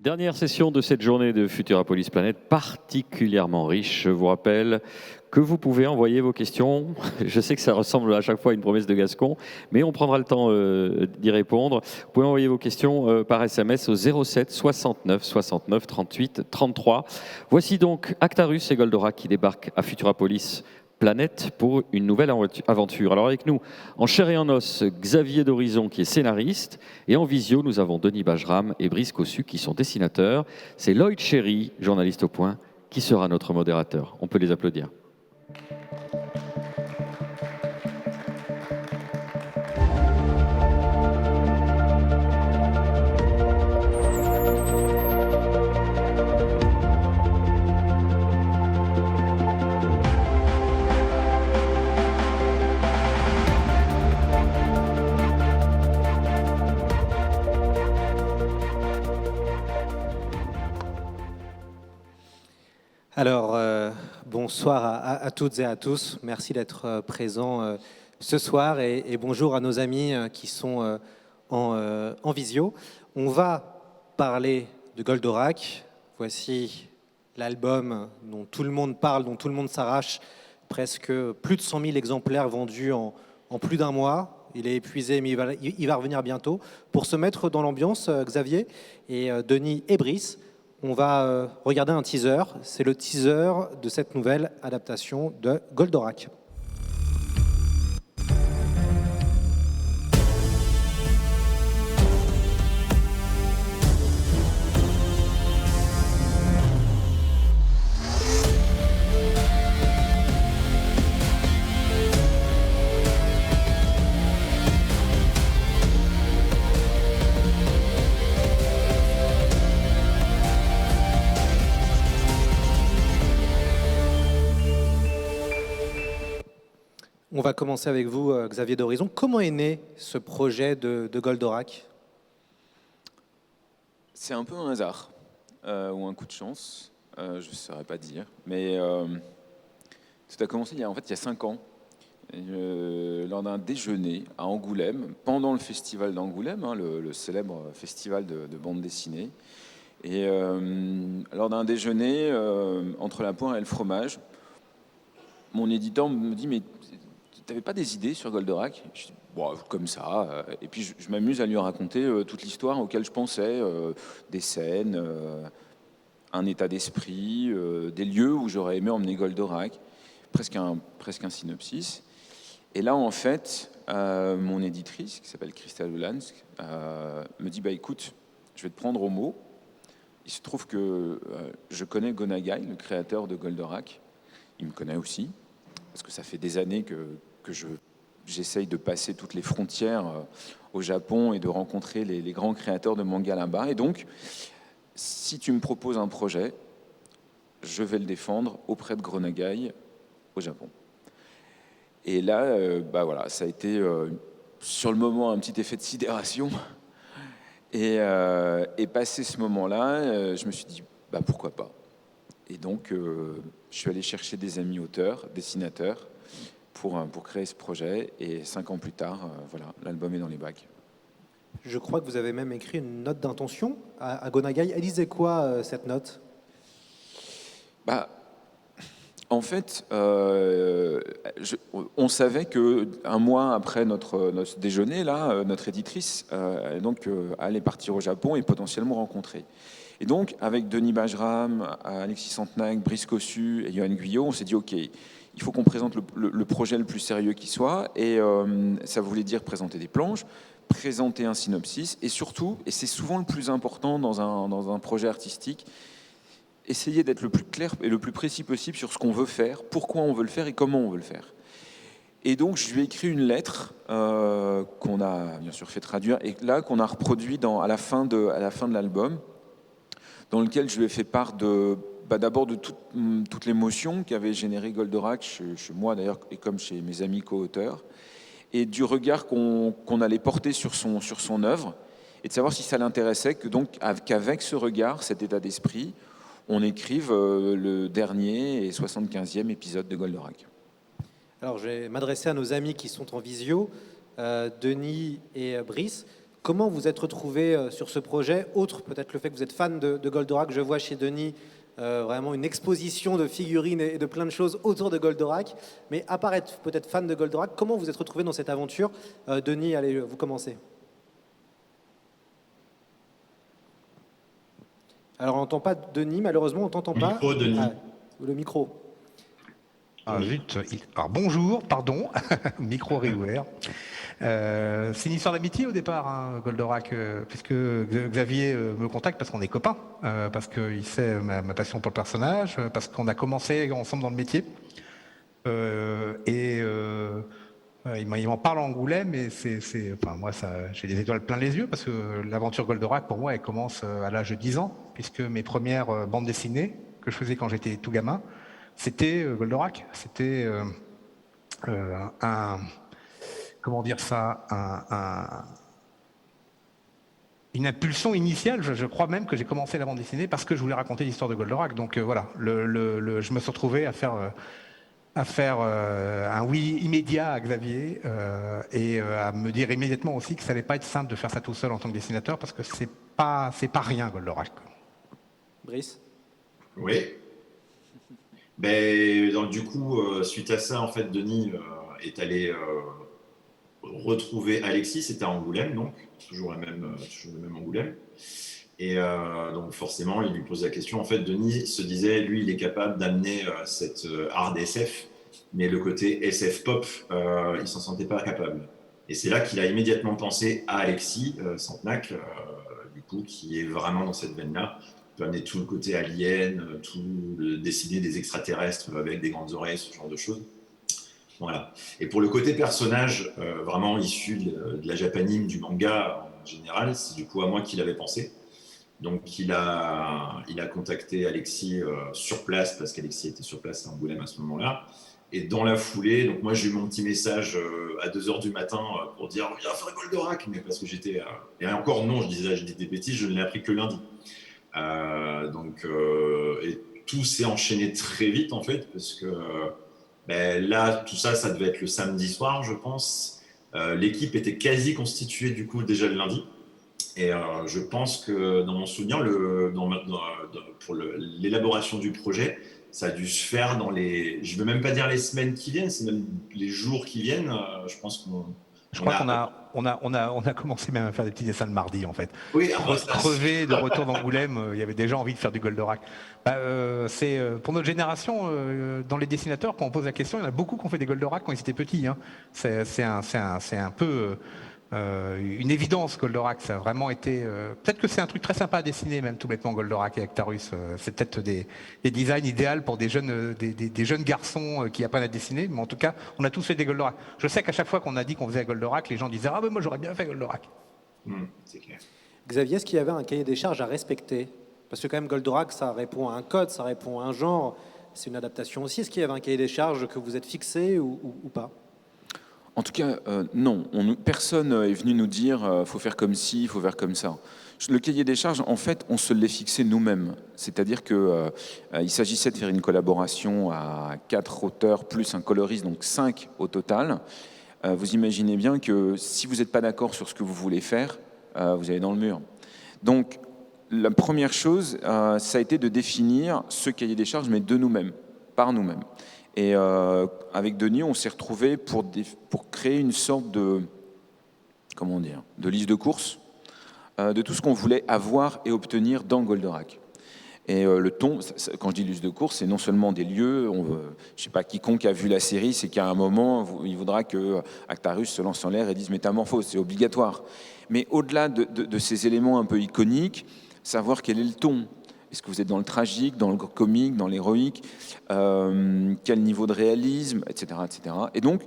Dernière session de cette journée de Futurapolis Planète, particulièrement riche. Je vous rappelle que vous pouvez envoyer vos questions. Je sais que ça ressemble à chaque fois à une promesse de Gascon, mais on prendra le temps d'y répondre. Vous pouvez envoyer vos questions par SMS au 07 69 69 38 33. Voici donc Actarus et Goldorak qui débarquent à Futurapolis Planète pour une nouvelle aventure. Alors avec nous, en chair et en os, Xavier d'Horizon qui est scénariste, et en visio, nous avons Denis Bajram et Brice Cossu qui sont dessinateurs. C'est Lloyd Cherry, journaliste au Point, qui sera notre modérateur. On peut les applaudir. Alors, bonsoir à toutes et à tous. Merci d'être présents ce soir et bonjour à nos amis qui sont en visio. On va parler de Goldorak. Voici l'album dont tout le monde parle, dont tout le monde s'arrache. Presque plus de 100 000 exemplaires vendus en plus d'un mois. Il est épuisé, mais il va revenir bientôt. Pour se mettre dans l'ambiance, Xavier et Denis et Brice, on va regarder un teaser. C'est le teaser de cette nouvelle adaptation de Goldorak. On va commencer avec vous, Xavier d'Horizon. Comment est né ce projet de Goldorak ? C'est un peu un hasard ou un coup de chance, je ne saurais pas dire. Mais tout a commencé il y a 5 ans, lors d'un déjeuner à Angoulême, pendant le festival d'Angoulême, le célèbre festival de bande dessinée. Et lors d'un déjeuner, entre la poire et le fromage, mon éditeur me dit « Mais tu n'avais pas des idées sur Goldorak ?» Je dis, bon, comme ça. Et puis je m'amuse à lui raconter toute l'histoire auquel je pensais, des scènes, un état d'esprit, des lieux où j'aurais aimé emmener Goldorak, presque un synopsis. Et là, en fait, mon éditrice, qui s'appelle Christelle Ulansk, me dit, écoute, je vais te prendre au mot. Il se trouve que je connais Gonagai, le créateur de Goldorak. Il me connaît aussi, parce que ça fait des années que j'essaye de passer toutes les frontières au Japon et de rencontrer les grands créateurs de manga là-bas. Et donc, si tu me proposes un projet, je vais le défendre auprès de Gonagai au Japon. Et là, voilà, ça a été sur le moment un petit effet de sidération. Et passé ce moment-là, je me suis dit, pourquoi pas. Et donc, je suis allé chercher des amis auteurs, dessinateurs, pour créer ce projet. Et 5 ans plus tard, voilà, l'album est dans les bacs. Je crois que vous avez même écrit une note d'intention à Gonagai. Elle disait quoi, cette note ? En fait, on savait qu'un mois après notre déjeuner, là, notre éditrice allait partir au Japon et potentiellement rencontrer. Et donc, avec Denis Bajram, Alexis Santenac, Brice Cossu et Yoann Guyot, on s'est dit, OK, il faut qu'on présente le projet le plus sérieux qui soit. Et ça voulait dire présenter des planches, présenter un synopsis, et surtout, et c'est souvent le plus important dans un projet artistique, essayer d'être le plus clair et le plus précis possible sur ce qu'on veut faire, pourquoi on veut le faire et comment on veut le faire. Et donc, je lui ai écrit une lettre qu'on a bien sûr fait traduire, et là, qu'on a reproduit à la fin de l'album, dans lequel je lui ai fait part de D'abord de toute l'émotion qu'avait généré Goldorak chez moi d'ailleurs, et comme chez mes amis co-auteurs, et du regard qu'on allait porter sur son œuvre, et de savoir si ça l'intéressait, qu'avec ce regard, cet état d'esprit, on écrive le dernier et 75e épisode de Goldorak. Alors, je vais m'adresser à nos amis qui sont en visio, Denis et Brice. Comment vous êtes retrouvés sur ce projet, autre peut-être le fait que vous êtes fan de Goldorak? Je vois chez Denis vraiment une exposition de figurines et de plein de choses autour de Goldorak. Mais à part être peut-être fan de Goldorak, comment vous êtes retrouvés dans cette aventure? Denis, allez, vous commencez. Alors, on n'entend pas Denis, malheureusement, on ne t'entend pas. Micro, Denis. Le micro. Ah, zut. Alors, bonjour, pardon, micro réouvert. C'est une histoire d'amitié au départ, hein, Goldorak, puisque Xavier me contacte parce qu'on est copains, parce qu'il sait ma passion pour le personnage, parce qu'on a commencé ensemble dans le métier. Il m'en parle en Angoulême, et enfin, moi, j'ai des étoiles plein les yeux, parce que l'aventure Goldorak, pour moi, elle commence à l'âge de 10 ans, puisque mes premières bandes dessinées que je faisais quand j'étais tout gamin, c'était Goldorak. C'était comment dire ça, une impulsion initiale. Je crois même que j'ai commencé la bande dessinée parce que je voulais raconter l'histoire de Goldorak. Donc voilà, je me suis retrouvé à faire un oui immédiat à Xavier et à me dire immédiatement aussi que ça n'allait pas être simple de faire ça tout seul en tant que dessinateur, parce que c'est pas rien, Goldorak. Brice? Oui. Donc, du coup, suite à ça, en fait, Denis est allé retrouver Alexis. C'était à Angoulême, donc toujours le même Angoulême. Et donc forcément, il lui pose la question. En fait, Denis se disait, lui, il est capable d'amener cette art d'SF, mais le côté SF pop, il s'en sentait pas capable. Et c'est là qu'il a immédiatement pensé à Alexis Santenac, du coup, qui est vraiment dans cette veine-là. Il peut amener tout le côté alien, dessiner des extraterrestres avec des grandes oreilles, ce genre de choses. Voilà. Et pour le côté personnage, vraiment issu de la japanime, du manga en général, c'est du coup à moi qu'il avait pensé. Donc il a contacté Alexis sur place, parce qu'Alexis était sur place à Angoulême à ce moment-là. Et dans la foulée, donc moi j'ai eu mon petit message à 2h du matin pour dire « Il va faire Goldorak !» Mais parce que j'étais... Et encore non, je dis des bêtises, je ne l'ai appris que lundi. Et tout s'est enchaîné très vite en fait, parce que là, tout ça devait être le samedi soir, je pense. L'équipe était quasi constituée du coup déjà le lundi. Et je pense que dans mon souvenir, pour l'élaboration du projet, ça a dû se faire dans je ne veux même pas dire les semaines qui viennent, c'est même les jours qui viennent. Je pense Je crois qu'on a commencé même à faire des petits dessins le mardi, en fait. Oui, crevé de retour d'Angoulême, il y avait déjà envie de faire du Goldorak. C'est pour notre génération, dans les dessinateurs, quand on pose la question, il y en a beaucoup qui ont fait des Goldorak quand ils étaient petits. Hein. C'est un peu une évidence, Goldorak. Ça a vraiment été. Peut-être que c'est un truc très sympa à dessiner, même tout bêtement, Goldorak et Actarus. C'est peut-être des designs idéaux pour des jeunes garçons qui apprennent à dessiner. Mais en tout cas, on a tous fait des Goldorak. Je sais qu'à chaque fois qu'on a dit qu'on faisait Goldorak, les gens disaient ah ben moi j'aurais bien fait Goldorak. C'est clair. Xavier, est-ce qu'il y avait un cahier des charges à respecter? Parce que quand même Goldorak, ça répond à un code, ça répond à un genre. C'est une adaptation aussi. Est-ce qu'il y avait un cahier des charges que vous êtes fixé ou pas? En tout cas, non. Personne est venu nous dire faut faire comme ci, il faut faire comme ça. Le cahier des charges, en fait, on se l'est fixé nous-mêmes. C'est-à-dire qu'il s'agissait de faire une collaboration à 4 auteurs plus un coloriste, donc 5 au total. Vous imaginez bien que si vous n'êtes pas d'accord sur ce que vous voulez faire, vous allez dans le mur. Donc, la première chose, ça a été de définir ce cahier des charges, mais de nous-mêmes, par nous-mêmes. Et avec Denis, on s'est retrouvés pour créer une sorte de liste de courses de tout ce qu'on voulait avoir et obtenir dans Goldorak. Et le ton, quand je dis liste de courses, c'est non seulement des lieux, je ne sais pas, quiconque a vu la série, c'est qu'à un moment, il voudra que Actarus se lance en l'air et dise métamorphose, c'est obligatoire. Mais au-delà de ces éléments un peu iconiques, savoir quel est le ton. Est-ce que vous êtes dans le tragique, dans le comique, dans l'héroïque, quel niveau de réalisme, etc., etc. Et donc,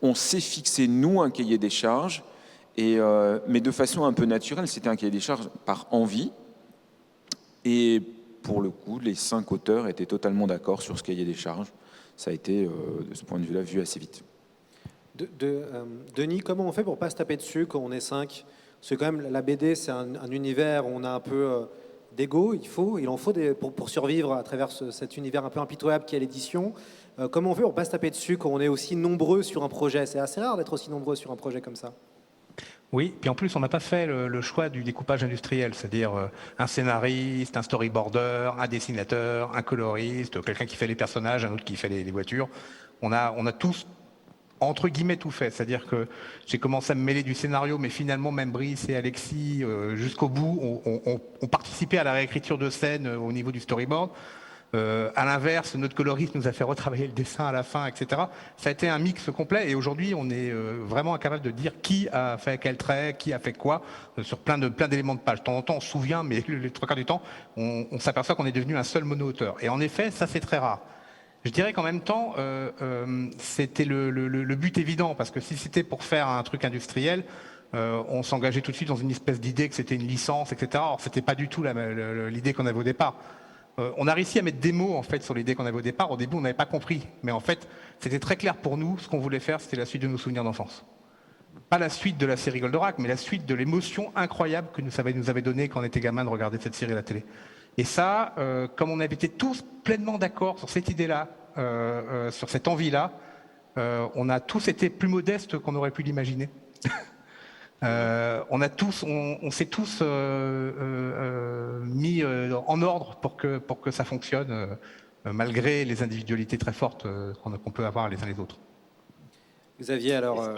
on s'est fixé, nous, un cahier des charges, mais de façon un peu naturelle. C'était un cahier des charges par envie. Et pour le coup, les 5 auteurs étaient totalement d'accord sur ce cahier des charges. Ça a été, de ce point de vue-là, vu assez vite. Denis, comment on fait pour ne pas se taper dessus quand on est 5 ? Parce que quand même, la BD, c'est un univers où on a un peu d'ego. Il en faut pour survivre à travers cet univers un peu impitoyable qui est l'édition. Comment on fait pour ne pas se taper dessus quand on est aussi nombreux sur un projet ? C'est assez rare d'être aussi nombreux sur un projet comme ça. Oui, puis en plus, on n'a pas fait le choix du découpage industriel, c'est-à-dire un scénariste, un storyboarder, un dessinateur, un coloriste, quelqu'un qui fait les personnages, un autre qui fait les voitures. On a tous, entre guillemets, tout fait. C'est-à-dire que j'ai commencé à me mêler du scénario, mais finalement, même Brice et Alexis, jusqu'au bout, ont participé à la réécriture de scènes au niveau du storyboard. À l'inverse, notre coloriste nous a fait retravailler le dessin à la fin, etc. Ça a été un mix complet et aujourd'hui, on est vraiment incapable de dire qui a fait quel trait, qui a fait quoi, sur plein d'éléments de page. De temps en temps, on se souvient, mais les 3 quarts du temps, on s'aperçoit qu'on est devenu un seul mono-auteur. Et en effet, ça, c'est très rare. Je dirais qu'en même temps, c'était le but évident, parce que si c'était pour faire un truc industriel, on s'engageait tout de suite dans une espèce d'idée que c'était une licence, etc. Or, c'était pas du tout l'idée qu'on avait au départ. On a réussi à mettre des mots en fait sur l'idée qu'on avait au départ. Au début, on n'avait pas compris, mais en fait, c'était très clair pour nous. Ce qu'on voulait faire, c'était la suite de nos souvenirs d'enfance. Pas la suite de la série Goldorak, mais la suite de l'émotion incroyable que nous avait donnée quand on était gamin de regarder cette série à la télé. Et ça, comme on avait été tous pleinement d'accord sur cette idée-là, sur cette envie-là, on a tous été plus modestes qu'on aurait pu l'imaginer. On s'est tous mis en ordre pour que ça fonctionne, malgré les individualités très fortes qu'on peut avoir les uns les autres. Xavier, alors,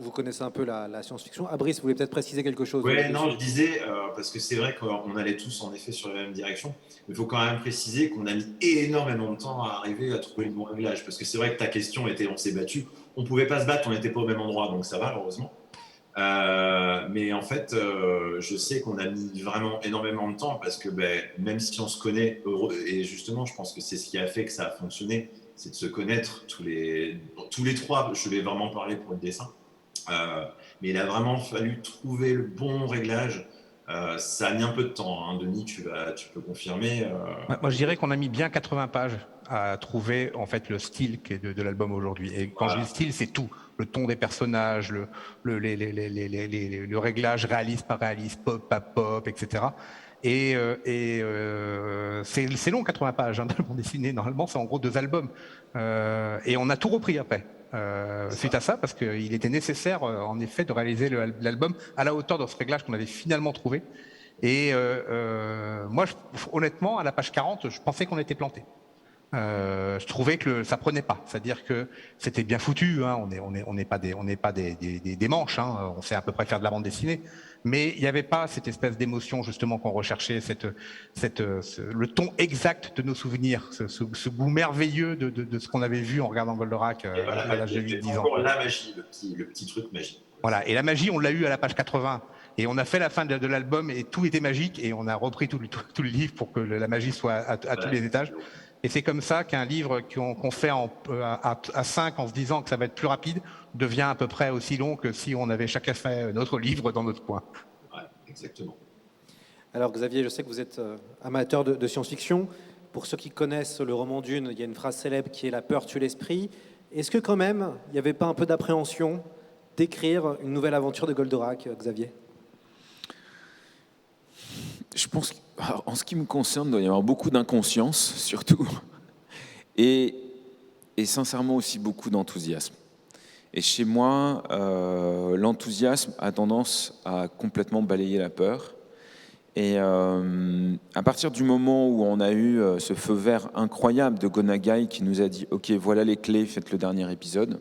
vous connaissez un peu la science-fiction. Brice, vous voulez peut-être préciser quelque chose ? Oui, non, je disais, parce que c'est vrai qu'on allait tous en effet sur la même direction, mais il faut quand même préciser qu'on a mis énormément de temps à arriver à trouver le bon réglage, parce que c'est vrai que ta question était, on s'est battu, on ne pouvait pas se battre, on n'était pas au même endroit, donc ça va, heureusement. Mais en fait, je sais qu'on a mis vraiment énormément de temps, parce que même si on se connaît, et justement, je pense que c'est ce qui a fait que ça a fonctionné, c'est de se connaître tous les 3, je vais vraiment parler pour le dessin. Mais il a vraiment fallu trouver le bon réglage. Ça a mis un peu de temps, hein. Denis, tu peux confirmer. Moi, je dirais qu'on a mis bien 80 pages à trouver en fait le style qui est de l'album aujourd'hui. Et quand je dis style, c'est tout. Le ton des personnages, le réglage réaliste par réaliste, pop par pop, etc. Et c'est long, 80 pages hein, d'album dessiné. Normalement, c'est en gros 2 albums. Et on a tout repris après. Suite à ça, parce qu'il était nécessaire, en effet, de réaliser l'album à la hauteur de ce réglage qu'on avait finalement trouvé. Et moi, honnêtement, à la page 40, je pensais qu'on était planté. Je trouvais que ça prenait pas, c'est-à-dire que c'était bien foutu. Hein, on n'est pas des manches. Hein, on sait à peu près faire de la bande dessinée, mais il n'y avait pas cette espèce d'émotion justement qu'on recherchait, le ton exact de nos souvenirs, ce goût merveilleux de ce qu'on avait vu en regardant Goldorak à l'âge de 8-10 ans. La magie, le petit truc magique. Voilà, et la magie, on l'a eu à la page 80. Et on a fait la fin de l'album et tout était magique et on a repris tout le livre pour que la magie soit à tous les étages. Et c'est comme ça qu'un livre qu'on fait à 5 en se disant que ça va être plus rapide devient à peu près aussi long que si on avait chacun fait notre livre dans notre coin. Ouais, exactement. Alors Xavier, je sais que vous êtes amateur de science-fiction. Pour ceux qui connaissent le roman Dune, il y a une phrase célèbre qui est « La peur tue l'esprit ». Est-ce que quand même, il n'y avait pas un peu d'appréhension d'écrire une nouvelle aventure de Goldorak, Xavier ? Je pense qu'en ce qui me concerne, il doit y avoir beaucoup d'inconscience, surtout, et sincèrement aussi beaucoup d'enthousiasme. Et chez moi, l'enthousiasme a tendance à complètement balayer la peur. Et à partir du moment où on a eu ce feu vert incroyable de Go Nagai qui nous a dit « Ok, voilà les clés, faites le dernier épisode »,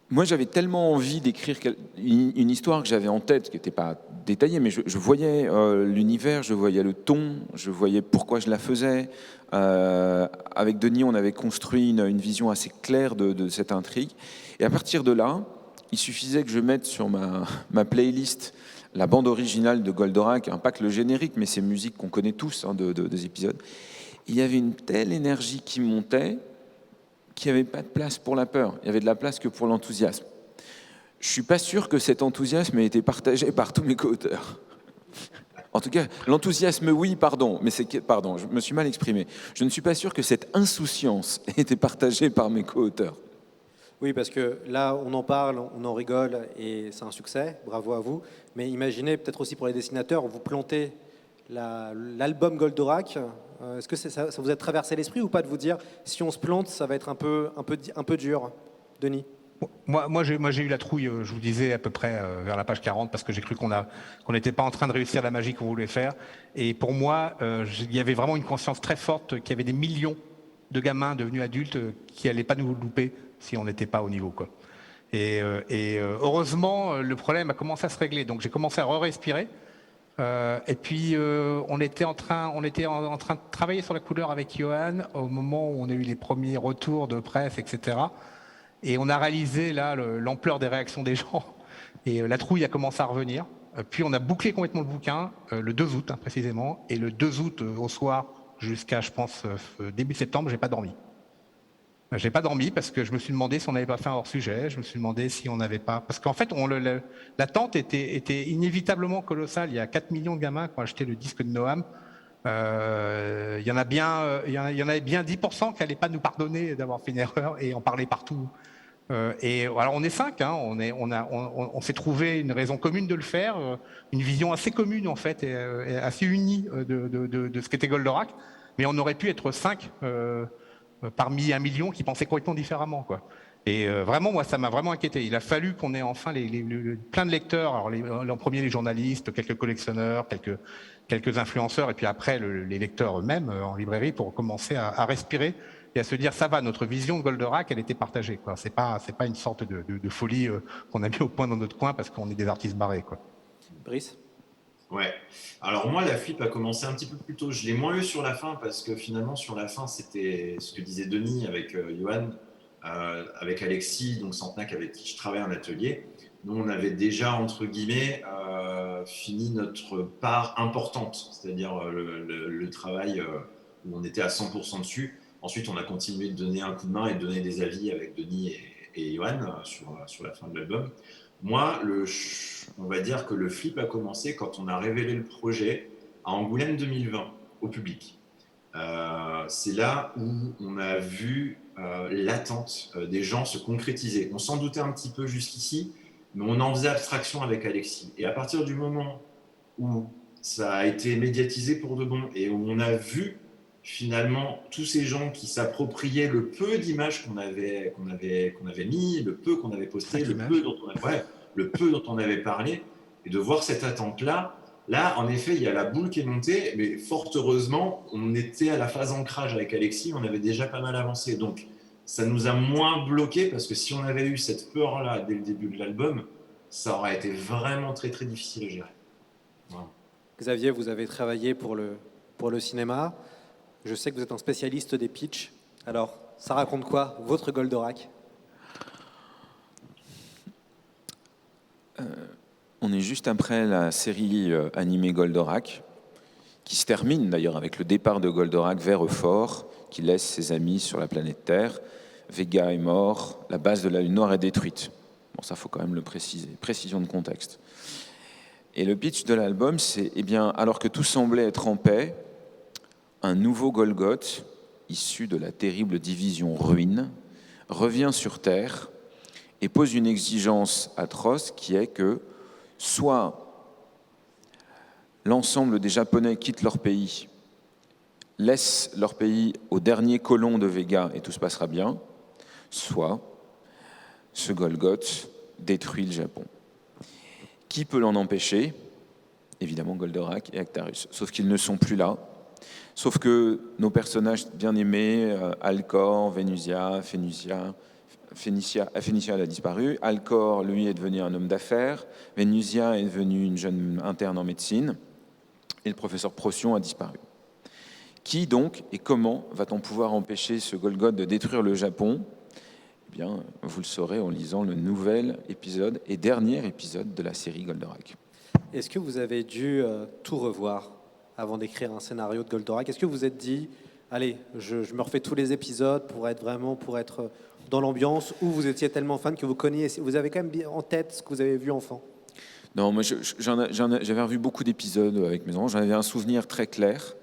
moi, j'avais tellement envie d'écrire une histoire que j'avais en tête, qui n'était pas détaillée, mais je voyais l'univers, je voyais le ton, je voyais pourquoi je la faisais. Avec Denis, on avait construit une vision assez claire de cette intrigue. Et à partir de là, il suffisait que je mette sur ma playlist la bande originale de Goldorak, pas que le générique, mais ces musiques qu'on connaît tous des épisodes. Il y avait une telle énergie qui montait, qu'il n'y avait pas de place pour la peur, il y avait de la place que pour l'enthousiasme. Je ne suis pas sûr que cet enthousiasme ait été partagé par tous mes co-auteurs. En tout cas, l'enthousiasme, oui, pardon, mais pardon, je me suis mal exprimé. Je ne suis pas sûr que cette insouciance ait été partagée par mes co-auteurs. Oui, parce que là, on en parle, on en rigole, et c'est un succès, bravo à vous. Mais imaginez, peut-être aussi pour les dessinateurs, vous plantez l'album Goldorak. Est-ce que ça vous a traversé l'esprit ou pas de vous dire, si on se plante, ça va être un peu dur, Denis? Moi, j'ai eu la trouille, je vous disais, à peu près vers la page 40, parce que j'ai cru qu'on n'était pas en train de réussir la magie qu'on voulait faire. Et pour moi, il y avait vraiment une conscience très forte qu'il y avait des millions de gamins devenus adultes qui n'allaient pas nous louper si on n'était pas au niveau, quoi. Et heureusement, le problème a commencé à se régler. Donc j'ai commencé à respirer. Et puis on était en train de travailler sur la couleur avec Johan au moment où on a eu les premiers retours de presse, etc. Et on a réalisé là l'ampleur des réactions des gens. Et la trouille a commencé à revenir. Puis on a bouclé complètement le bouquin le 2 août précisément. Et le 2 août au soir jusqu'à, je pense, début septembre, j'ai pas dormi. J'ai pas dormi parce que je me suis demandé si on n'avait pas fait un hors-sujet. Je me suis demandé si on n'avait pas... Parce qu'en fait, l'attente était inévitablement colossale. Il y a 4 millions de gamins qui ont acheté le disque de Noam. Il y en avait bien 10% qui n'allaient pas nous pardonner d'avoir fait une erreur et en parler partout. Et alors on est 5, hein, on s'est trouvé une raison commune de le faire, une vision assez commune en fait, et assez unie de ce qu'était Goldorak, mais on aurait pu être 5 parmi 1 million qui pensaient complètement différemment, quoi. Et vraiment, moi, ça m'a vraiment inquiété. Il a fallu qu'on ait enfin plein de lecteurs, alors en premier les journalistes, quelques collectionneurs, quelques influenceurs, et puis après les lecteurs eux-mêmes en librairie pour commencer à respirer et à se dire ça va, notre vision de Goldorak, elle était partagée, quoi. C'est pas une sorte de folie qu'on a mis au point dans notre coin parce qu'on est des artistes barrés, quoi. Brice? Ouais. Alors moi, la flip a commencé un petit peu plus tôt. Je l'ai moins eu sur la fin parce que finalement, sur la fin, c'était ce que disait Denis avec Johan, avec Alexis, donc Santenac, avec qui je travaille en atelier. Nous, on avait déjà, entre guillemets, fini notre part importante, c'est-à-dire le travail où on était à 100% dessus. Ensuite, on a continué de donner un coup de main et de donner des avis avec Denis et Johan sur la fin de l'album. Moi, on va dire que le flip a commencé quand on a révélé le projet à Angoulême 2020 au public. C'est là où on a vu l'attente des gens se concrétiser. On s'en doutait un petit peu jusqu'ici, mais on en faisait abstraction avec Alexis. Et à partir du moment où ça a été médiatisé pour de bon et où on a vu finalement tous ces gens qui s'appropriaient le peu d'images qu'on avait mis, le peu qu'on avait posté, le peu dont on avait parlé, et de voir cette attente-là, là, en effet, il y a la boule qui est montée, mais fort heureusement, on était à la phase ancrage avec Alexis, on avait déjà pas mal avancé. Donc, ça nous a moins bloqué, parce que si on avait eu cette peur-là dès le début de l'album, ça aurait été vraiment très, très difficile à gérer. Voilà. Xavier, vous avez travaillé pour le cinéma. Je sais que vous êtes un spécialiste des pitchs. Alors, ça raconte quoi, votre Goldorak? On est juste après la série animée Goldorak, qui se termine d'ailleurs avec le départ de Goldorak vers Euphor, qui laisse ses amis sur la planète Terre. Vega est mort, la base de la Lune Noire est détruite. Bon, ça, faut quand même le préciser. Précision de contexte. Et le pitch de l'album, c'est, alors que tout semblait être en paix, un nouveau Golgoth, issu de la terrible division Ruine, revient sur Terre et pose une exigence atroce qui est que soit l'ensemble des Japonais quittent leur pays, laissent leur pays aux derniers colons de Vega et tout se passera bien, soit ce Golgoth détruit le Japon. Qui peut l'en empêcher? Évidemment Goldorak et Actarus, sauf qu'ils ne sont plus là. Sauf que nos personnages bien-aimés, Alcor, Vénusia, Phénicia, elle a disparu. Alcor, lui, est devenu un homme d'affaires. Vénusia est devenue une jeune interne en médecine. Et le professeur Procyon a disparu. Qui donc et comment va-t-on pouvoir empêcher ce Golgoth de détruire le Japon? Eh bien, vous le saurez en lisant le nouvel épisode et dernier épisode de la série Goldorak. Est-ce que vous avez dû tout revoir avant d'écrire un scénario de Goldorak? Est-ce que vous vous êtes dit, allez, je me refais tous les épisodes pour être dans l'ambiance, ou vous étiez tellement fan que vous avez quand même en tête ce que vous avez vu enfant? Non, moi j'avais revu beaucoup d'épisodes avec mes enfants, j'en avais un souvenir très clair.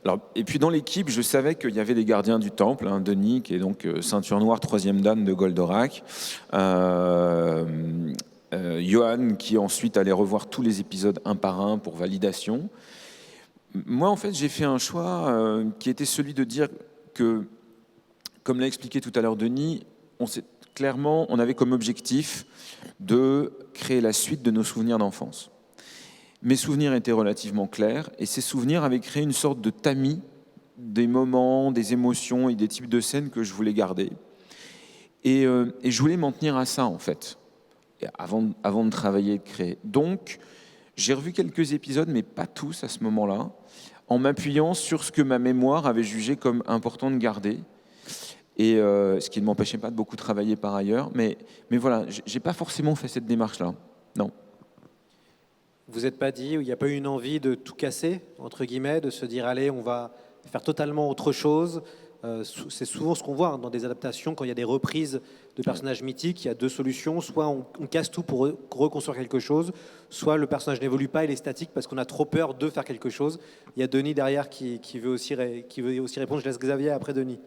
Alors, et puis dans l'équipe, je savais qu'il y avait les gardiens du temple, hein, Denis, qui est donc ceinture noire, 3e dan de Goldorak, Johan, qui ensuite allait revoir tous les épisodes un par un pour validation. Moi, en fait, j'ai fait un choix qui était celui de dire que, comme l'a expliqué tout à l'heure Denis, on avait comme objectif de créer la suite de nos souvenirs d'enfance. Mes souvenirs étaient relativement clairs et ces souvenirs avaient créé une sorte de tamis des moments, des émotions et des types de scènes que je voulais garder. Et je voulais m'en tenir à ça, en fait, avant de travailler et de créer. Donc, j'ai revu quelques épisodes, mais pas tous à ce moment-là, en m'appuyant sur ce que ma mémoire avait jugé comme important de garder. Et ce qui ne m'empêchait pas de beaucoup travailler par ailleurs. Mais voilà, j'ai pas forcément fait cette démarche-là. Non. Vous n'êtes pas dit, il n'y a pas eu une envie de tout casser, entre guillemets, de se dire, allez, on va faire totalement autre chose. C'est souvent ce qu'on voit dans des adaptations, quand il y a des reprises de personnages mythiques, il y a deux solutions. Soit on casse tout pour reconstruire quelque chose, soit le personnage n'évolue pas, il est statique parce qu'on a trop peur de faire quelque chose. Il y a Denis derrière qui veut aussi répondre. Je laisse Xavier après Denis.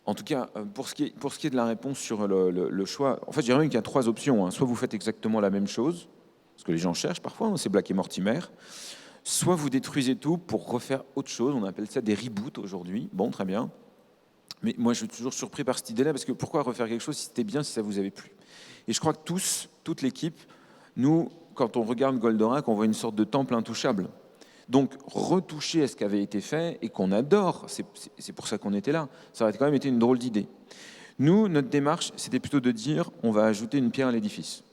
En tout cas, pour ce qui est de la réponse sur le choix, en fait, je dirais même qu'il y a 3 options. Soit vous faites exactement la même chose, ce que les gens cherchent parfois, c'est Black et Mortimer. Soit vous détruisez tout pour refaire autre chose. On appelle ça des reboots aujourd'hui. Bon, très bien. Mais moi, je suis toujours surpris par cette idée-là, parce que pourquoi refaire quelque chose si c'était bien, si ça vous avait plu? Et je crois que toute l'équipe, nous, quand on regarde Goldorak, on voit une sorte de temple intouchable. Donc, retoucher à ce qui avait été fait et qu'on adore, c'est pour ça qu'on était là, ça aurait quand même été une drôle d'idée. Nous, notre démarche, c'était plutôt de dire, on va ajouter une pierre à l'édifice.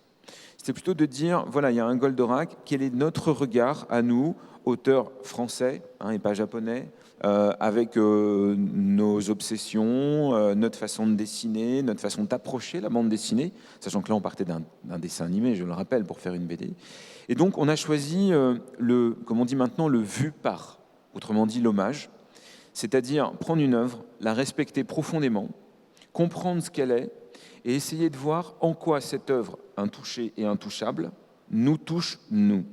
C'était plutôt de dire, voilà, il y a un Goldorak, quel est notre regard à nous, auteurs français et pas japonais, avec nos obsessions, notre façon de dessiner, notre façon d'approcher la bande dessinée, sachant que là, on partait d'un dessin animé, je le rappelle, pour faire une BD. Et donc, on a choisi comme on dit maintenant, le vu par, autrement dit l'hommage, c'est-à-dire prendre une œuvre, la respecter profondément, comprendre ce qu'elle est, et essayer de voir en quoi cette œuvre, intouchée et intouchable, nous touche, nous.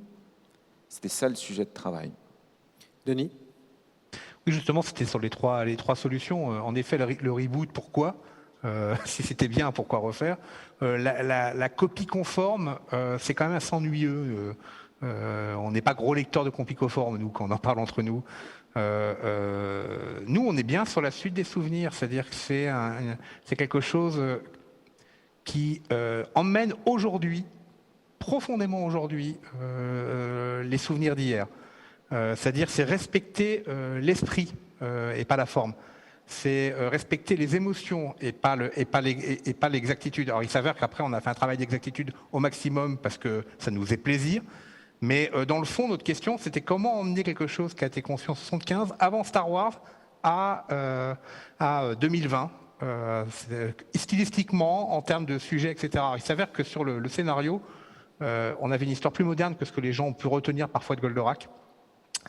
C'était ça le sujet de travail. Denis ? Oui, justement, c'était sur les trois solutions. En effet, le reboot, pourquoi ? Si c'était bien, pourquoi refaire ? La copie conforme, c'est quand même assez ennuyeux. On n'est pas gros lecteurs de copies conformes, nous, quand on en parle entre nous. Nous, on est bien sur la suite des souvenirs, c'est-à-dire que c'est quelque chose qui emmène aujourd'hui, profondément aujourd'hui, les souvenirs d'hier. C'est-à-dire c'est respecter l'esprit et pas la forme. C'est respecter les émotions et pas l'exactitude. Alors il s'avère qu'après on a fait un travail d'exactitude au maximum parce que ça nous fait plaisir. Mais dans le fond, notre question, c'était comment emmener quelque chose qui a été conçu en 1975, avant Star Wars, à 2020, stylistiquement, en termes de sujet, etc. Alors, il s'avère que sur le scénario, on avait une histoire plus moderne que ce que les gens ont pu retenir parfois de Goldorak.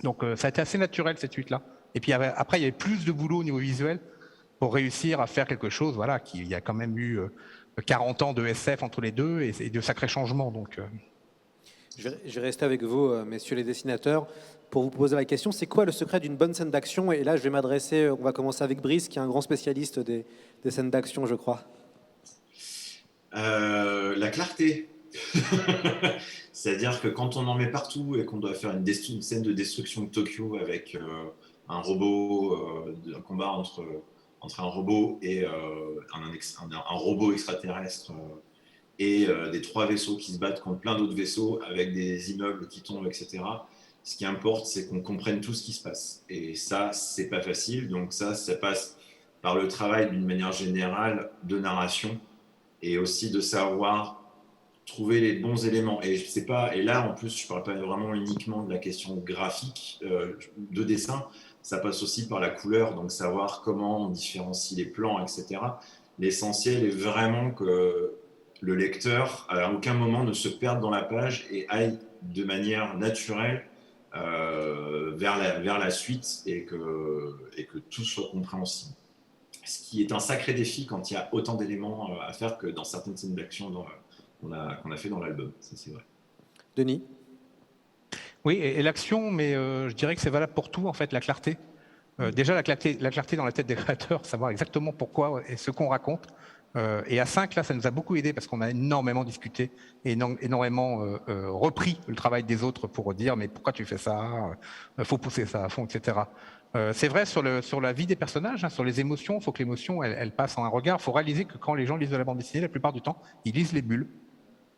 Donc ça a été assez naturel cette suite-là. Et puis après, il y avait plus de boulot au niveau visuel pour réussir à faire quelque chose. Voilà, il y a quand même eu 40 ans de SF entre les deux et de sacrés changements. Donc, Je vais rester avec vous, messieurs les dessinateurs, pour vous poser la question. C'est quoi le secret d'une bonne scène d'action ? Et là, je vais m'adresser, on va commencer avec Brice, qui est un grand spécialiste des scènes d'action, je crois. La clarté. C'est-à-dire que quand on en met partout et qu'on doit faire une scène de destruction de Tokyo avec un robot, un combat entre un robot et un robot extraterrestre et des 3 vaisseaux qui se battent contre plein d'autres vaisseaux avec des immeubles qui tombent, etc. Ce qui importe, c'est qu'on comprenne tout ce qui se passe. Et ça, c'est pas facile. Donc ça passe par le travail d'une manière générale de narration et aussi de savoir trouver les bons éléments. Et là, en plus, je ne parle pas vraiment uniquement de la question graphique de dessin, ça passe aussi par la couleur, donc savoir comment on différencie les plans, etc. L'essentiel est vraiment que le lecteur, à aucun moment, ne se perde dans la page et aille de manière naturelle vers la suite et que tout soit compréhensible. Ce qui est un sacré défi quand il y a autant d'éléments à faire que dans certaines scènes d'action qu'on a fait dans l'album, ça c'est vrai. Denis? Oui, et l'action, mais je dirais que c'est valable pour tout, en fait, la clarté. Déjà, la clarté dans la tête des créateurs, savoir exactement pourquoi et ce qu'on raconte. Et à 5, là, ça nous a beaucoup aidé parce qu'on a énormément discuté, énormément repris le travail des autres pour dire mais pourquoi tu fais ça, faut pousser ça à fond, etc. C'est vrai sur la vie des personnages, hein, sur les émotions, il faut que l'émotion elle passe en un regard. Il faut réaliser que quand les gens lisent de la bande dessinée, la plupart du temps, ils lisent les bulles.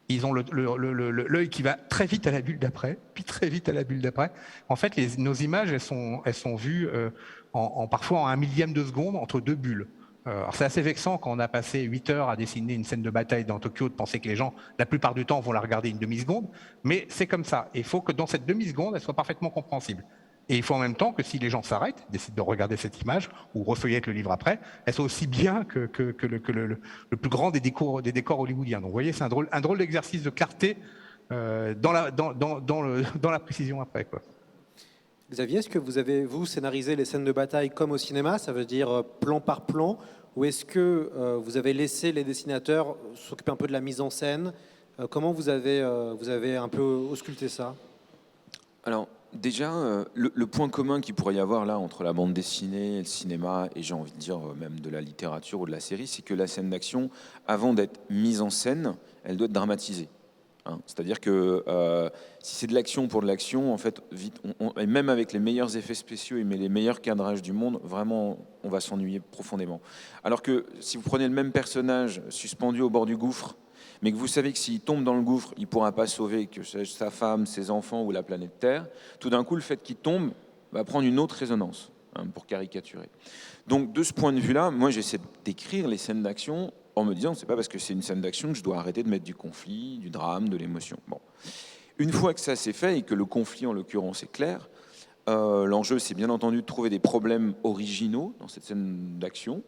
Ils ont l'œil qui va très vite à la bulle d'après, puis très vite à la bulle d'après. En fait, nos images, elles sont vues parfois en 1/1000 de seconde entre deux bulles. Alors c'est assez vexant quand on a passé 8 heures à dessiner une scène de bataille dans Tokyo de penser que les gens, la plupart du temps, vont la regarder une demi-seconde, mais c'est comme ça. Il faut que dans cette demi-seconde, elle soit parfaitement compréhensible. Et il faut en même temps que si les gens s'arrêtent, décident de regarder cette image ou refeuillettent le livre après, elle soit aussi bien que le plus grand des décors hollywoodiens. Donc vous voyez, c'est un drôle d'exercice de clarté dans la précision après, quoi. Xavier, est-ce que vous avez, vous, scénarisé les scènes de bataille comme au cinéma, ça veut dire plan par plan, ou est-ce que vous avez laissé les dessinateurs s'occuper un peu de la mise en scène? Comment vous avez un peu ausculté ça? Alors, déjà, le point commun qu'il pourrait y avoir là entre la bande dessinée, le cinéma et j'ai envie de dire même de la littérature ou de la série, c'est que la scène d'action, avant d'être mise en scène, elle doit être dramatisée. Hein, c'est-à-dire que si c'est de l'action pour de l'action, en fait, vite, et même avec les meilleurs effets spéciaux et les meilleurs cadrages du monde, vraiment, on va s'ennuyer profondément. Alors que si vous prenez le même personnage suspendu au bord du gouffre, mais que vous savez que s'il tombe dans le gouffre, il ne pourra pas sauver que sa femme, ses enfants ou la planète Terre, tout d'un coup, le fait qu'il tombe va prendre une autre résonance, hein, pour caricaturer. Donc, de ce point de vue-là, moi, j'essaie d'écrire les scènes d'action en me disant, c'est pas parce que c'est une scène d'action que je dois arrêter de mettre du conflit, du drame, de l'émotion. Bon. Une fois que ça c'est fait et que le conflit, en l'occurrence, est clair, l'enjeu, c'est bien entendu de trouver des problèmes originaux dans cette scène d'action.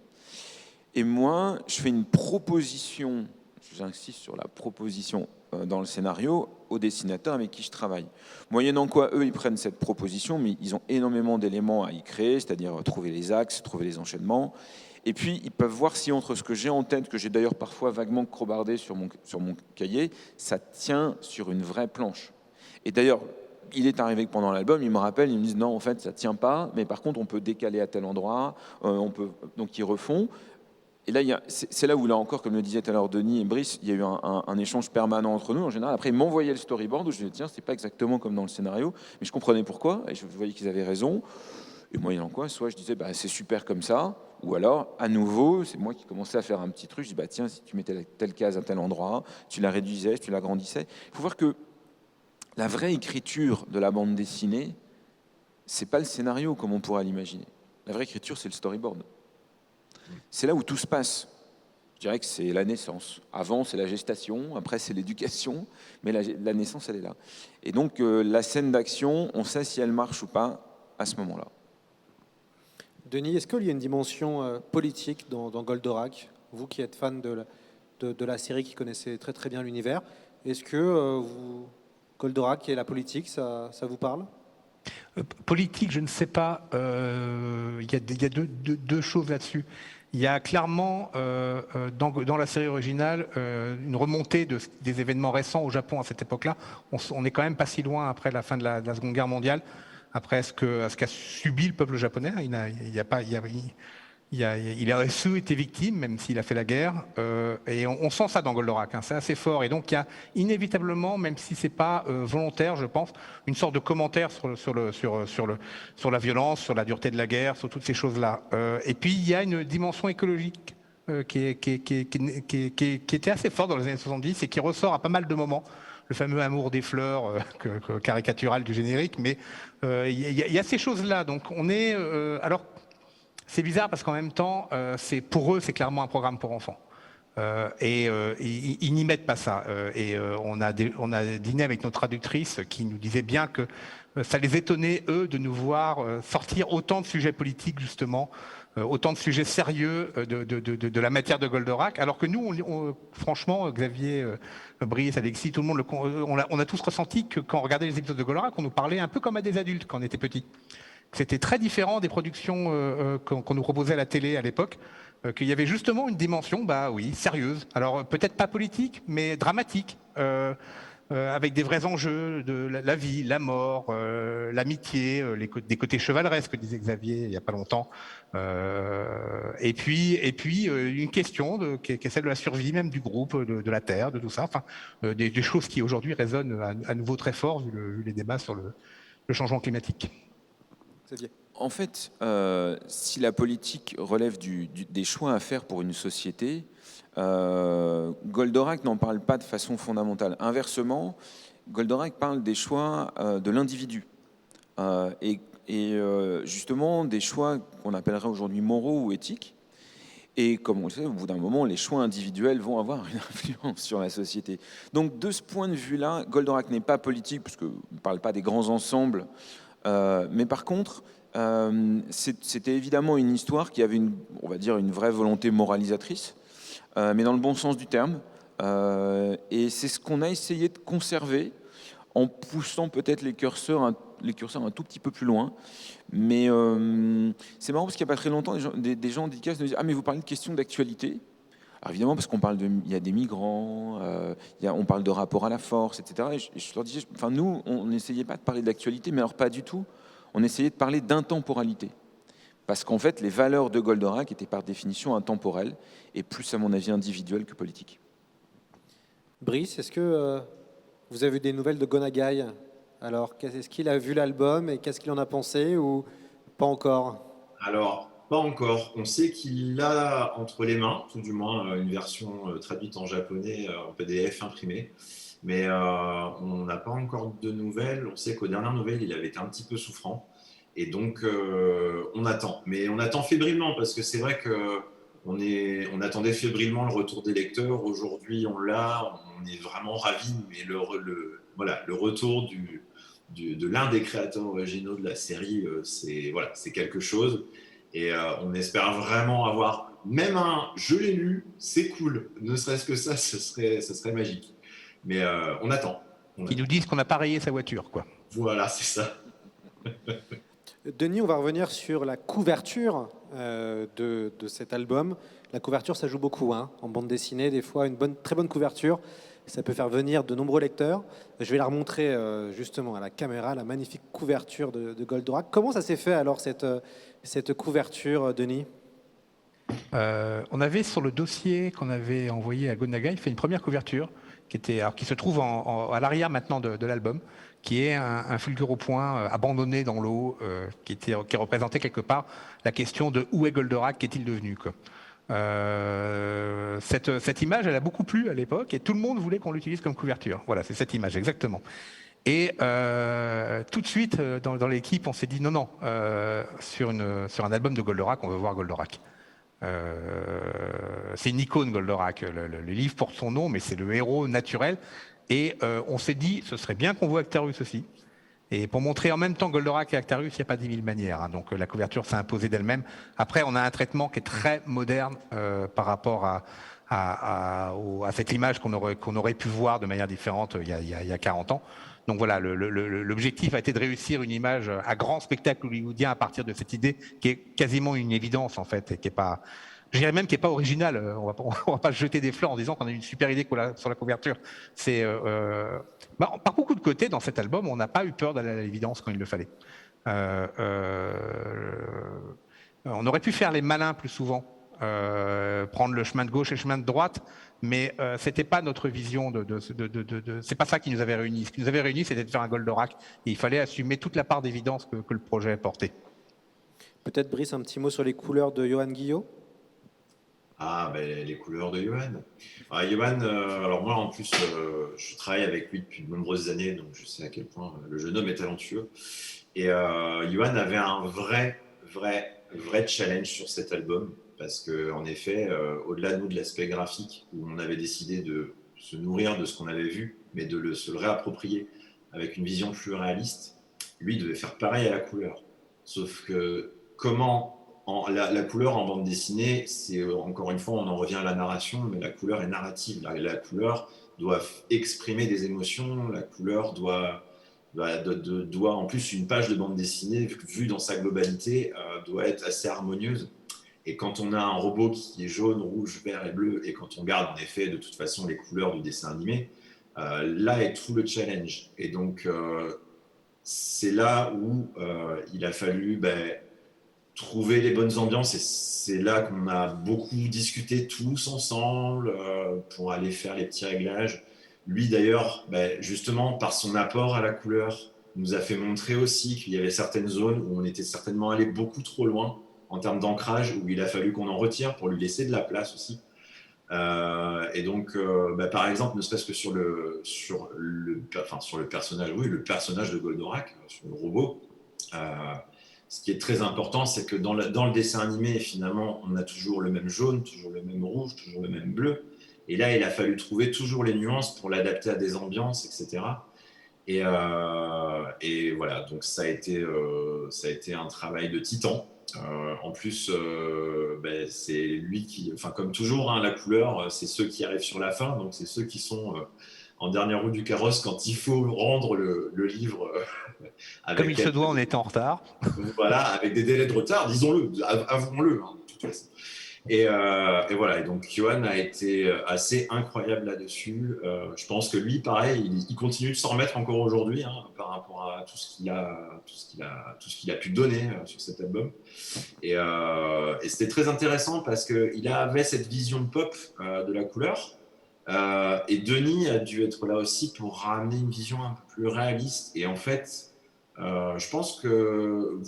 Et moi, je fais une proposition, j'insiste sur la proposition dans le scénario, aux dessinateurs avec qui je travaille. Moyennant quoi, eux, ils prennent cette proposition, mais ils ont énormément d'éléments à y créer, c'est-à-dire trouver les axes, trouver les enchaînements. Et puis, ils peuvent voir si entre ce que j'ai en tête, que j'ai d'ailleurs parfois vaguement crobardé sur mon cahier, ça tient sur une vraie planche. Et d'ailleurs, il est arrivé que pendant l'album, ils me rappellent, ils me disent non, en fait, ça ne tient pas, mais par contre, on peut décaler à tel endroit, donc ils refont. Et là, c'est là où, là encore, comme le disait tout à l'heure Denis et Brice, il y a eu un échange permanent entre nous. En général, après, ils m'envoyaient le storyboard où je disais, tiens, c'est pas exactement comme dans le scénario, mais je comprenais pourquoi, et je voyais qu'ils avaient raison. Et moyennant quoi, soit je disais, bah, c'est super comme ça, ou alors, à nouveau, c'est moi qui commençais à faire un petit truc. Je dis, bah, tiens, si tu mettais telle case à tel endroit, tu la réduisais, tu l'agrandissais. Il faut voir que la vraie écriture de la bande dessinée, c'est pas le scénario comme on pourrait l'imaginer. La vraie écriture, c'est le storyboard. C'est là où tout se passe. Je dirais que c'est la naissance. Avant, c'est la gestation, après, c'est l'éducation, mais la naissance, elle est là. Et donc, la scène d'action, on sait si elle marche ou pas à ce moment-là. Denis, est-ce qu'il y a une dimension politique dans Goldorak? Vous qui êtes fan de la série, qui connaissez très très bien l'univers, est-ce que Goldorak et la politique, ça vous parle? Politique, je ne sais pas. Il y a deux choses là-dessus. Il y a clairement, dans la série originale, une remontée des événements récents au Japon à cette époque-là. On n'est quand même pas si loin après la fin de la Seconde Guerre mondiale, après ce qu'a subi le peuple japonais. Il a aussi été victime, même s'il a fait la guerre, et on sent ça dans Goldorak, hein, c'est assez fort. Et donc il y a inévitablement, même si c'est pas volontaire, je pense, une sorte de commentaire sur la violence, sur la dureté de la guerre, sur toutes ces choses-là. Et puis il y a une dimension écologique qui était assez forte dans les années 70 et qui ressort à pas mal de moments. Le fameux amour des fleurs caricatural du générique, mais il y a ces choses-là. Donc on est alors. C'est bizarre parce qu'en même temps, pour eux, c'est clairement un programme pour enfants. Ils n'y mettent pas ça. On a dîné avec notre traductrice qui nous disait bien que ça les étonnait, eux, de nous voir sortir autant de sujets politiques, justement, autant de sujets sérieux de la matière de Goldorak, alors que nous, franchement, Xavier, Brice, Alexis, tout le monde, on a tous ressenti que quand on regardait les épisodes de Goldorak, on nous parlait un peu comme à des adultes quand on était petits. C'était très différent des productions qu'on nous proposait à la télé à l'époque, qu'il y avait justement une dimension, bah oui, sérieuse. Alors peut-être pas politique, mais dramatique. avec des vrais enjeux de la vie, la mort, l'amitié, des côtés chevaleresques, disait Xavier il n'y a pas longtemps. Et puis une question qui est celle de la survie même du groupe, de la Terre, de tout ça. Enfin, des choses qui aujourd'hui résonnent à nouveau très fort vu les débats sur le changement climatique. Xavier. En fait, si la politique relève des choix à faire pour une société, Goldorak n'en parle pas de façon fondamentale. Inversement, Goldorak parle des choix de l'individu. Et justement, des choix qu'on appellerait aujourd'hui moraux ou éthiques. Et comme on le sait, au bout d'un moment, les choix individuels vont avoir une influence sur la société. Donc, de ce point de vue-là, Goldorak n'est pas politique, puisqu'il ne parle pas des grands ensembles. Mais par contre, c'était évidemment une histoire qui avait on va dire, une vraie volonté moralisatrice, mais dans le bon sens du terme. Et c'est ce qu'on a essayé de conserver en poussant peut-être les curseurs un tout petit peu plus loin. Mais c'est marrant parce qu'il n'y a pas très longtemps, des gens d'ICAS nous disent « Ah, mais vous parlez de questions d'actualité ?» Alors évidemment, parce il y a des migrants, on parle de rapport à la force, etc. Et je leur disais, enfin, nous, on n'essayait pas de parler d'actualité, mais alors pas du tout. On essayait de parler d'intemporalité. Parce qu'en fait, les valeurs de Goldorak étaient par définition intemporelles, et plus, à mon avis, individuelles que politiques. Brice, est-ce que vous avez eu des nouvelles de Gonagai? Alors, est-ce qu'il a vu l'album et qu'est-ce qu'il en a pensé ou pas encore? Alors, pas encore. On sait qu'il a entre les mains, tout du moins, une version traduite en japonais, en PDF imprimé. Mais on n'a pas encore de nouvelles. On sait qu'aux dernières nouvelles, il avait été un petit peu souffrant. Et donc, on attend. Mais on attend fébrilement parce que c'est vrai qu'on attendait fébrilement le retour des lecteurs. Aujourd'hui, on l'a. On est vraiment ravis. Mais le retour de l'un des créateurs originaux de la série, c'est quelque chose. Et on espère vraiment avoir même un « je l'ai lu, c'est cool ». Ne serait-ce que ça, ce serait magique. Mais on attend. Qui nous disent qu'on n'a pas rayé sa voiture, quoi. Voilà, c'est ça. Denis, on va revenir sur la couverture de cet album. La couverture, ça joue beaucoup, hein. En bande dessinée, des fois, très bonne couverture, ça peut faire venir de nombreux lecteurs. Je vais la remontrer justement à la caméra, la magnifique couverture de Goldorak. Comment ça s'est fait alors, cette couverture, Denis ? On avait sur le dossier qu'on avait envoyé à Gonagai fait une première couverture qui se trouve à l'arrière maintenant de l'album, qui est un fulgure point abandonné dans l'eau, qui représentait quelque part la question de où est Goldorak, qu'est-il devenu, quoi. Cette image, elle a beaucoup plu à l'époque et tout le monde voulait qu'on l'utilise comme couverture. Voilà, c'est cette image exactement. Et tout de suite dans l'équipe, on s'est dit non, sur un album de Goldorak, on veut voir Goldorak. C'est une icône, Goldorak. Le livre porte son nom, mais c'est le héros naturel. Et on s'est dit, ce serait bien qu'on voit Actarus aussi. Et pour montrer en même temps Goldorak et Actarus, il n'y a pas 10 000 manières. Hein. Donc la couverture s'est imposée d'elle-même. Après, on a un traitement qui est très moderne par rapport à cette image qu'on aurait pu voir de manière différente il y a 40 ans. Donc voilà, l'objectif a été de réussir une image à grand spectacle hollywoodien à partir de cette idée qui est quasiment une évidence en fait, et qui est pas, je dirais même qui est pas originale. On va pas se jeter des fleurs en disant qu'on a une super idée sur la couverture. Par beaucoup de côtés dans cet album, on n'a pas eu peur d'aller à l'évidence quand il le fallait. On aurait pu faire les malins plus souvent. Prendre le chemin de gauche et le chemin de droite, mais c'était pas notre vision c'est pas ça qui nous avait réunis. Ce qui nous avait réunis, c'était de faire un Goldorak, et il fallait assumer toute la part d'évidence que le projet portait. Peut-être, Brice, un petit mot sur les couleurs de Johan Guillot. Les couleurs de Johan. Johan, alors moi en plus, je travaille avec lui depuis de nombreuses années, donc je sais à quel point le jeune homme est talentueux. Et Johan avait un vrai challenge sur cet album. Parce qu'en effet, au-delà de l'aspect graphique, où on avait décidé de se nourrir de ce qu'on avait vu, mais de se le réapproprier avec une vision plus réaliste, lui devait faire pareil à la couleur. Sauf que la couleur en bande dessinée, c'est encore une fois, on en revient à la narration, mais la couleur est narrative. La couleur doit exprimer des émotions, la couleur doit en plus, une page de bande dessinée, vue dans sa globalité, doit être assez harmonieuse. Et quand on a un robot qui est jaune, rouge, vert et bleu, et quand on garde en effet de toute façon les couleurs du dessin animé, Là est tout le challenge. Et donc, c'est là où il a fallu trouver les bonnes ambiances. Et c'est là qu'on a beaucoup discuté tous ensemble pour aller faire les petits réglages. Lui, d'ailleurs, justement, par son apport à la couleur, nous a fait montrer aussi qu'il y avait certaines zones où on était certainement allé beaucoup trop loin en termes d'ancrage, où il a fallu qu'on en retire pour lui laisser de la place aussi. Et donc, par exemple, ne serait-ce que sur le personnage, oui, le personnage de Goldorak, sur le robot, ce qui est très important, c'est que dans le dessin animé, finalement, on a toujours le même jaune, toujours le même rouge, toujours le même bleu. Et là, il a fallu trouver toujours les nuances pour l'adapter à des ambiances, etc. Et voilà, donc ça a été un travail de titan. En plus, c'est lui qui, comme toujours, hein, la couleur, c'est ceux qui arrivent sur la fin, donc c'est ceux qui sont en dernière roue du carrosse quand il faut rendre le livre. Comme il se doit en étant en retard. Voilà, avec des délais de retard, disons-le, avouons-le, hein, de toute façon. Et voilà, et donc Johan a été assez incroyable là-dessus. Je pense que lui, pareil, il continue de s'en remettre encore aujourd'hui, hein, par rapport à tout ce qu'il a pu donner sur cet album. Et c'était très intéressant parce qu'il avait cette vision de pop de la couleur. Et Denis a dû être là aussi pour ramener une vision un peu plus réaliste. Et en fait, je pense que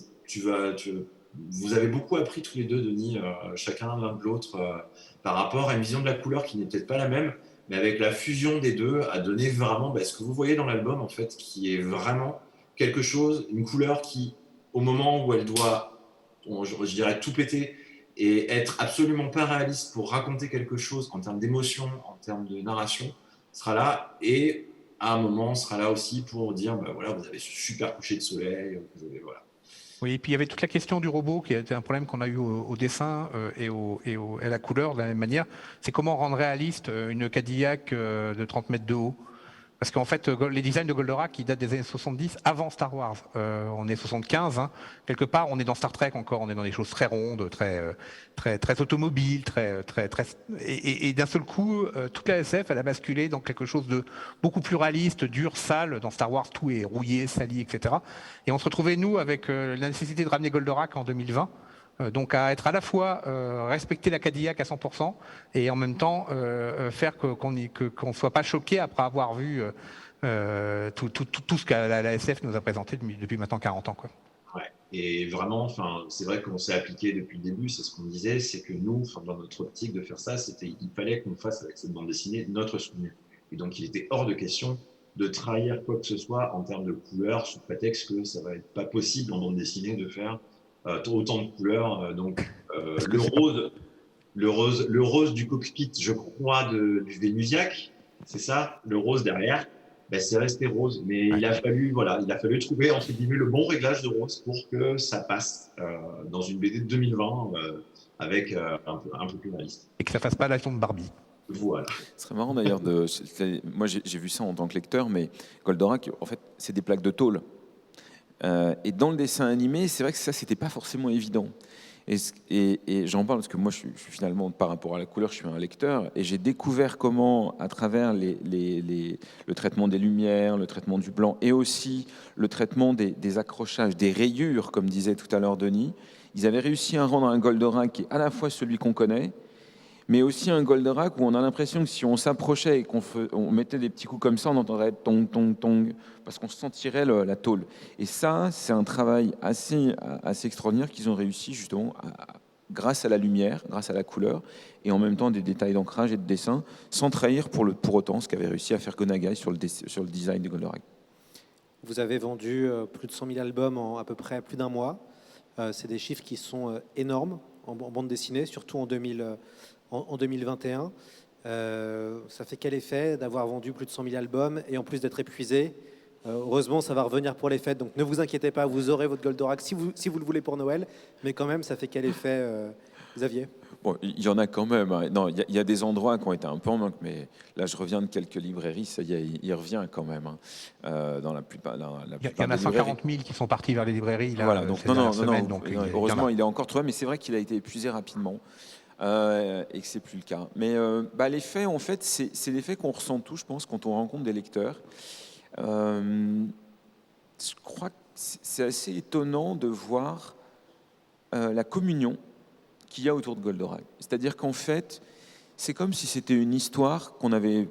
vous avez beaucoup appris tous les deux, Denis, chacun l'un de l'autre, par rapport à une vision de la couleur qui n'est peut-être pas la même, mais avec la fusion des deux, a donné vraiment ce que vous voyez dans l'album, en fait, qui est vraiment quelque chose, une couleur qui, au moment où elle doit, je dirais, tout péter et être absolument pas réaliste pour raconter quelque chose en termes d'émotion, en termes de narration, sera là, et à un moment, sera là aussi pour dire, voilà, vous avez ce super coucher de soleil, vous avez, voilà. Oui, et puis il y avait toute la question du robot qui était un problème qu'on a eu au dessin et à la couleur de la même manière. C'est comment rendre réaliste une Cadillac de 30 mètres de haut. Parce qu'en fait, les designs de Goldorak, ils datent des années 70, avant Star Wars. On est 75, hein. Quelque part, on est dans Star Trek encore, on est dans des choses très rondes, très automobiles, et d'un seul coup, toute la SF, elle a basculé dans quelque chose de beaucoup plus réaliste, dur, sale. Dans Star Wars, tout est rouillé, sali, etc. Et on se retrouvait, nous, avec la nécessité de ramener Goldorak en 2020. Donc à être à la fois respecter la Cadillac à 100% et en même temps faire qu'on ne soit pas choqué après avoir vu tout ce que la SF nous a présenté depuis maintenant 40 ans. Quoi. Ouais. Et vraiment, c'est vrai qu'on s'est appliqué depuis le début, c'est ce qu'on disait, c'est que nous, dans notre optique de faire ça, il fallait qu'on fasse avec cette bande dessinée notre souvenir. Et donc il était hors de question de trahir quoi que ce soit en termes de couleurs sous prétexte que ça va être pas possible en bande dessinée de faire autant de couleurs. Donc le rose du cockpit, je crois, du Vénusiac, c'est ça, le rose derrière, c'est resté rose. Mais il a fallu trouver entre guillemets le bon réglage de rose pour que ça passe dans une BD de 2020 avec un peu plus réaliste. Et que ça fasse pas la de Barbie. Voilà. Ce serait marrant d'ailleurs moi j'ai vu ça en tant que lecteur, mais Goldorak, en fait, c'est des plaques de tôle. Et dans le dessin animé, c'est vrai que ça, c'était pas forcément évident. Et j'en parle parce que moi, je suis finalement, par rapport à la couleur, je suis un lecteur, et j'ai découvert comment, à travers le traitement des lumières, le traitement du blanc, et aussi le traitement des accrochages, des rayures, comme disait tout à l'heure Denis, ils avaient réussi à rendre un Goldorak qui est à la fois celui qu'on connaît, mais aussi un Goldorak où on a l'impression que si on s'approchait et qu'on mettait des petits coups comme ça, on entendrait tong, tong, tong, parce qu'on sentirait la tôle. Et ça, c'est un travail assez extraordinaire qu'ils ont réussi justement grâce à la lumière, grâce à la couleur, et en même temps des détails d'ancrage et de dessin, sans trahir pour autant ce qu'avait réussi à faire Gonagai sur le design de Goldorak. Vous avez vendu plus de 100 000 albums en à peu près plus d'un mois. C'est des chiffres qui sont énormes en bande dessinée, surtout en 2021. Ça fait quel effet d'avoir vendu plus de 100 000 albums et en plus d'être épuisé? Heureusement, ça va revenir pour les fêtes, donc ne vous inquiétez pas, vous aurez votre Goldorak si vous le voulez pour Noël, mais quand même, ça fait quel effet, Xavier? Bon, il y en a quand même. Non, il y a des endroits qui ont été un peu en manque, mais là, je reviens de quelques librairies, ça y est, il revient quand même. Dans la plupart. Il y en a 140 000 qui sont partis vers les librairies. Là, voilà, donc heureusement, il est encore trouvé, mais c'est vrai qu'il a été épuisé rapidement. et que c'est plus le cas. Mais les faits, en fait, c'est les faits qu'on ressent tous, je pense, quand on rencontre des lecteurs. Je crois que c'est assez étonnant de voir la communion qu'il y a autour de Goldorak. C'est-à-dire qu'en fait, c'est comme si c'était une histoire qu'on avait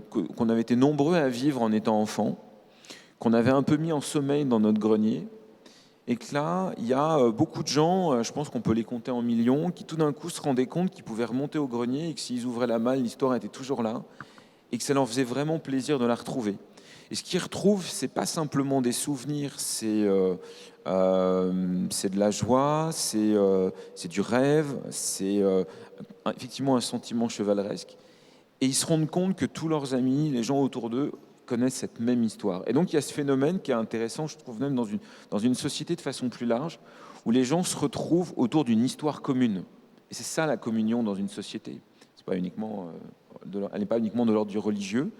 été nombreux à vivre en étant enfant, qu'on avait un peu mis en sommeil dans notre grenier, et que là, il y a beaucoup de gens, je pense qu'on peut les compter en millions, qui tout d'un coup se rendaient compte qu'ils pouvaient remonter au grenier et que s'ils ouvraient la malle, l'histoire était toujours là, et que ça leur faisait vraiment plaisir de la retrouver. Et ce qu'ils retrouvent, c'est pas simplement des souvenirs, c'est de la joie, c'est du rêve, c'est effectivement un sentiment chevaleresque. Et ils se rendent compte que tous leurs amis, les gens autour d'eux, connaissent cette même histoire. Et donc il y a ce phénomène qui est intéressant, je trouve même dans une société de façon plus large, où les gens se retrouvent autour d'une histoire commune. Et c'est ça la communion dans une société. C'est pas uniquement, elle n'est pas uniquement de l'ordre du religieux.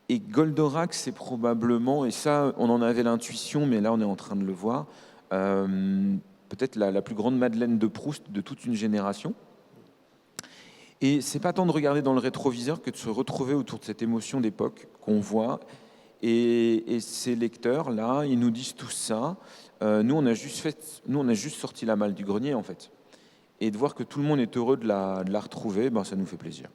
Et Goldorak, c'est probablement, et ça, on en avait l'intuition, mais là, on est en train de le voir, peut-être la plus grande Madeleine de Proust de toute une génération. Et c'est pas tant de regarder dans le rétroviseur que de se retrouver autour de cette émotion d'époque qu'on voit. Et ces lecteurs-là, ils nous disent tout ça. Nous, on a juste sorti la malle du grenier, en fait. Et de voir que tout le monde est heureux de la retrouver, ça nous fait plaisir.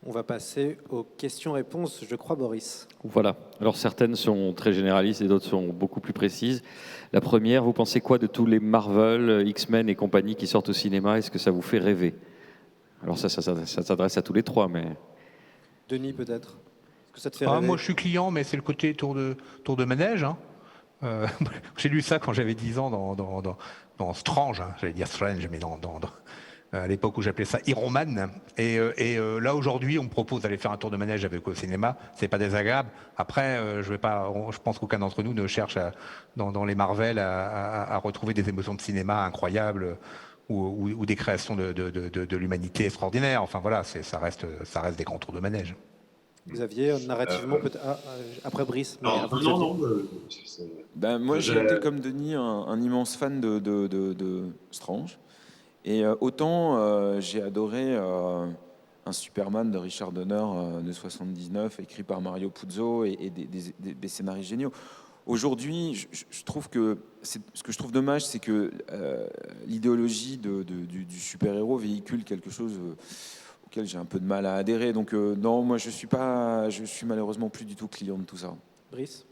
On va passer aux questions-réponses, je crois, Boris. Voilà. Alors certaines sont très généralistes et d'autres sont beaucoup plus précises. La première, vous pensez quoi de tous les Marvel, X-Men et compagnie qui sortent au cinéma? Est-ce que ça vous fait rêver? Alors ça s'adresse à tous les trois, mais... Denis, peut-être? Est-ce que ça te fait rêver? Moi, je suis client, mais c'est le côté tour de manège. Hein. J'ai lu ça quand j'avais 10 ans dans Strange, hein. J'allais dire Strange, mais à l'époque où j'appelais ça Iron Man. Et là, aujourd'hui, on me propose d'aller faire un tour de manège avec au cinéma. C'est pas désagréable. Après, je pense qu'aucun d'entre nous ne cherche dans les Marvel à retrouver des émotions de cinéma incroyables ou des créations de l'humanité extraordinaires. Enfin voilà, ça reste des grands tours de manège. Vous aviez narrativement peut-être après Brice. Non. Moi, j'ai été comme Denis un immense fan de Strange. Et autant j'ai adoré un Superman de Richard Donner de 79, écrit par Mario Puzo et des scénarios géniaux. Aujourd'hui, je trouve que ce que je trouve dommage, c'est que l'idéologie du super-héros véhicule quelque chose auquel j'ai un peu de mal à adhérer. Donc non, moi je suis malheureusement plus du tout client de tout ça. Brice?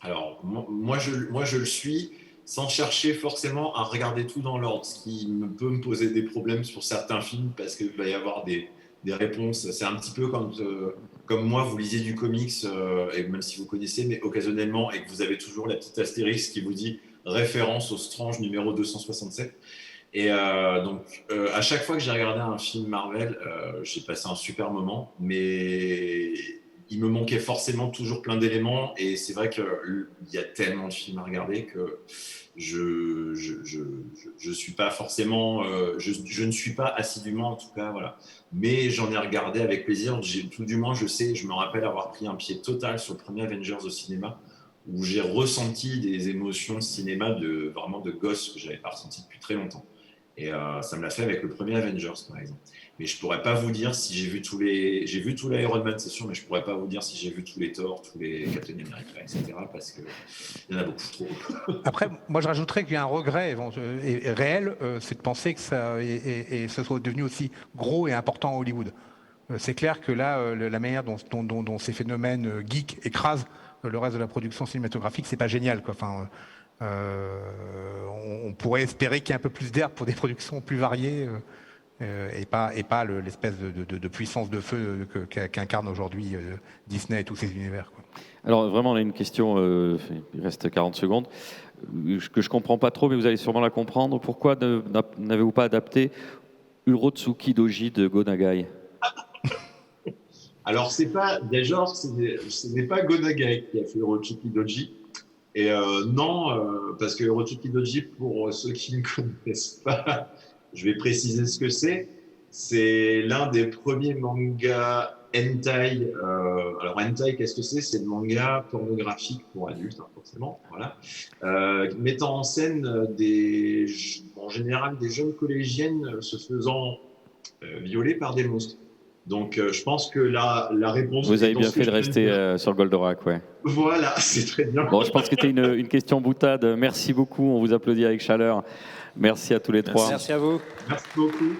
Alors, moi je le suis sans chercher forcément à regarder tout dans l'ordre, ce qui peut me poser des problèmes sur certains films parce qu'il va y avoir des réponses. C'est un petit peu comme moi, vous lisez du comics, et même si vous connaissez, mais occasionnellement, et que vous avez toujours la petite astérix qui vous dit référence au Strange numéro 267. Et donc, à chaque fois que j'ai regardé un film Marvel, j'ai passé un super moment, mais il me manquait forcément toujours plein d'éléments. Et c'est vrai qu'il y a tellement de films à regarder que je suis pas forcément, je ne suis pas assidûment en tout cas, voilà. Mais j'en ai regardé avec plaisir. Tout du moins, je me rappelle avoir pris un pied total sur le premier Avengers au cinéma, où j'ai ressenti des émotions de cinéma vraiment de gosse que j'avais pas ressenti depuis très longtemps. Et ça me l'a fait avec le premier Avengers, par exemple. Mais je pourrais pas vous dire si j'ai vu tous les Iron Man, c'est sûr, mais je pourrais pas vous dire si j'ai vu tous les Thor, tous les Captain America, etc. parce que il y en a beaucoup trop. Après, moi, je rajouterais qu'il y a un regret réel, c'est de penser que ça et ce soit devenu aussi gros et important à Hollywood. C'est clair que là, la manière dont ces phénomènes geeks écrasent le reste de la production cinématographique, c'est pas génial, quoi. Enfin, on pourrait espérer qu'il y ait un peu plus d'air pour des productions plus variées. Et pas l'espèce de puissance de feu qu'incarne aujourd'hui Disney et tous ses univers, quoi. Alors vraiment, on a une question, il reste 40 secondes, que je ne comprends pas trop, mais vous allez sûrement la comprendre. Pourquoi n'avez-vous pas adapté Urotsuki Doji de Go Nagai? Alors, ce n'est pas Go Nagai qui a fait Urotsuki Doji. Et parce que Urotsuki Doji, pour ceux qui ne connaissent pas, je vais préciser ce que c'est. C'est l'un des premiers mangas hentai. Alors hentai, qu'est-ce que c'est? C'est le manga pornographique pour adultes, hein, forcément. Voilà. Mettant en scène en général des jeunes collégiennes se faisant violés par des monstres. Donc, je pense que la réponse... Vous avez dans bien ce que fait de je viens dire. rester sur Goldorak, ouais. Voilà, c'est très bien. Bon, je pense que c'était une question boutade. Merci beaucoup, on vous applaudit avec chaleur. Merci à tous les trois. Merci à vous. Merci beaucoup.